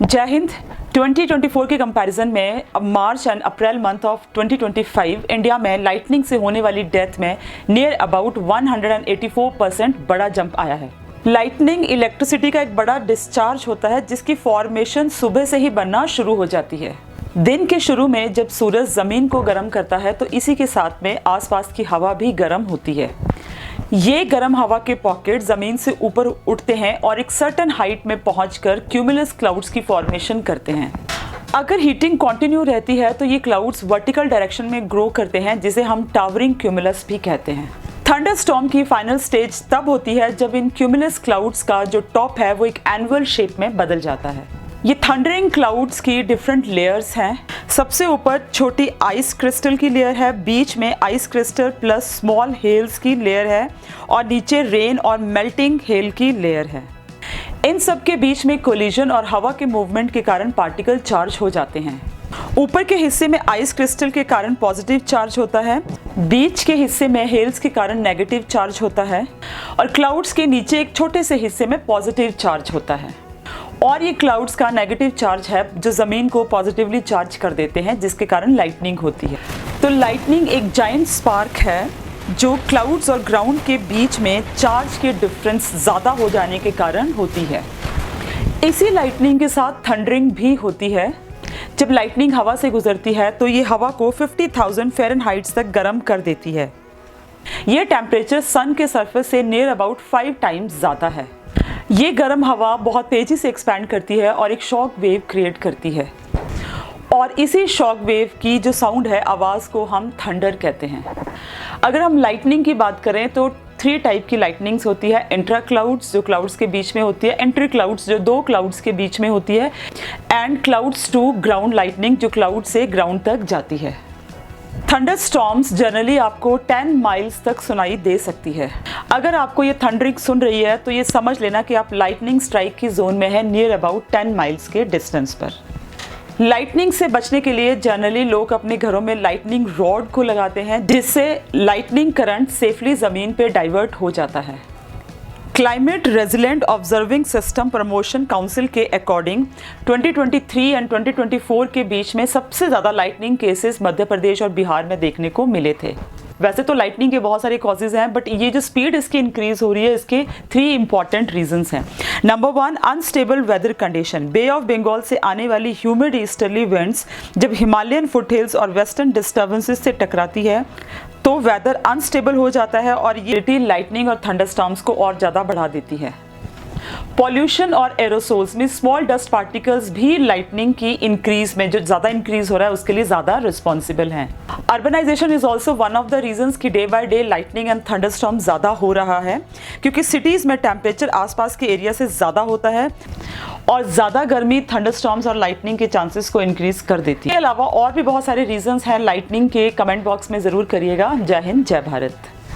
जय हिंद। 2024 के कंपैरिजन में अब March and April month of 2025 India में लाइटनिंग से होने वाली डेथ में नियर अबाउट 184% बड़ा जंप आया है। लाइटनिंग इलेक्ट्रिसिटी का एक बड़ा डिस्चार्ज होता है जिसकी फॉर्मेशन सुबह से ही बनना शुरू हो जाती है। दिन के शुरू में जब सूरज ज़मीन को गर्म करता है तो इसी के साथ में आसपास की हवा भी गर्म होती है। ये गर्म हवा के पॉकेट ज़मीन से ऊपर उठते हैं और एक सर्टेन हाइट में पहुंचकर क्यूमुलस क्लाउड्स की फॉर्मेशन करते हैं। अगर हीटिंग कंटिन्यू रहती है तो ये क्लाउड्स वर्टिकल डायरेक्शन में ग्रो करते हैं जिसे हम टावरिंग क्यूमुलस भी कहते हैं। थंडरस्टॉर्म की फाइनल स्टेज तब होती है जब इन क्यूमुलस क्लाउड्स का जो टॉप है वो एक एनुअल शेप में बदल जाता है। ये थंडरिंग क्लाउड्स की डिफरेंट लेयर्स हैं। सबसे ऊपर छोटी आइस क्रिस्टल की लेयर है, बीच में आइस क्रिस्टल प्लस स्मॉल हेल्स की लेयर है और नीचे रेन और मेल्टिंग हेल की लेयर है। इन सब के बीच में कोलिजन और हवा के मूवमेंट के कारण पार्टिकल चार्ज हो जाते हैं। ऊपर के हिस्से में आइस क्रिस्टल के कारण पॉजिटिव चार्ज होता है, बीच के हिस्से में हेल्स के कारण नेगेटिव चार्ज होता है और क्लाउड्स के नीचे एक छोटे से हिस्से में पॉजिटिव चार्ज होता है। और ये क्लाउड्स का नेगेटिव चार्ज है जो ज़मीन को पॉजिटिवली चार्ज कर देते हैं जिसके कारण लाइटनिंग होती है। तो लाइटनिंग एक जायंट स्पार्क है जो क्लाउड्स और ग्राउंड के बीच में चार्ज के डिफरेंस ज़्यादा हो जाने के कारण होती है। इसी लाइटनिंग के साथ थंडरिंग भी होती है। जब लाइटनिंग हवा से गुजरती है तो ये हवा को 50,000 फ़ारेनहाइट तक गर्म कर देती है। ये टेम्परेचर सन के सरफेस से नियर अबाउट 5 टाइम्स ज़्यादा है। ये गर्म हवा बहुत तेज़ी से एक्सपैंड करती है और एक शॉक वेव क्रिएट करती है और इसी शॉक वेव की जो साउंड है, आवाज़ को हम थंडर कहते हैं। अगर हम लाइटनिंग की बात करें तो 3 टाइप की लाइटनिंग्स होती है। इंट्रा क्लाउड्स जो क्लाउड्स के बीच में होती है, एंट्री क्लाउड्स जो 2 क्लाउड्स के बीच में होती है and clouds to ground lightning जो क्लाउड से ग्राउंड तक जाती है। थंडरस्टॉर्म्स जनरली आपको 10 माइल्स तक सुनाई दे सकती है। अगर आपको ये थंडरिंग सुन रही है तो ये समझ लेना कि आप लाइटनिंग स्ट्राइक की जोन में है नियर अबाउट 10 माइल्स के डिस्टेंस पर। लाइटनिंग से बचने के लिए जनरली लोग अपने घरों में लाइटनिंग रॉड को लगाते हैं जिससे लाइटनिंग करंट सेफली ज़मीन पे डाइवर्ट हो जाता है। Climate resilient observing system promotion council के अकॉर्डिंग 2023 एंड 2024 के बीच में सबसे ज़्यादा लाइटनिंग केसेस मध्य प्रदेश और बिहार में देखने को मिले थे। वैसे तो लाइटनिंग के बहुत सारे कॉजेज़ हैं बट ये जो स्पीड इसकी इंक्रीज़ हो रही है इसके 3 इंपॉर्टेंट रीजंस हैं। Number 1, unstable weather condition. Bay of Bengal से आने वाली ह्यूमिड ईस्टर्ली विंड्स जब हिमालयन फुटहिल्स और वेस्टर्न डिस्टर्बेंसेस से टकराती है तो वेदर अनस्टेबल हो जाता है और ये लाइटनिंग और थंडरस्टॉर्म्स को और ज़्यादा बढ़ा देती है। पॉल्यूशन और एरोसोल्स में स्मॉल डस्ट पार्टिकल्स भी लाइटनिंग की इंक्रीज में जो ज़्यादा इंक्रीज हो रहा है उसके लिए ज़्यादा रिस्पॉन्सिबल हैं। Urbanisation is also one of the reasons कि day by day lightning and thunderstorm ज़्यादा हो रहा है क्योंकि सिटीज़ में टेम्परेचर आसपास के एरिया से ज़्यादा होता है और ज़्यादा गर्मी थंडरस्टॉर्म्स और लाइटनिंग के चांसेस को इंक्रीज कर देती है। इसके अलावा और भी बहुत सारे रीजंस हैं लाइटनिंग के, कमेंट बॉक्स में ज़रूर करिएगा। जय हिंद, जय भारत।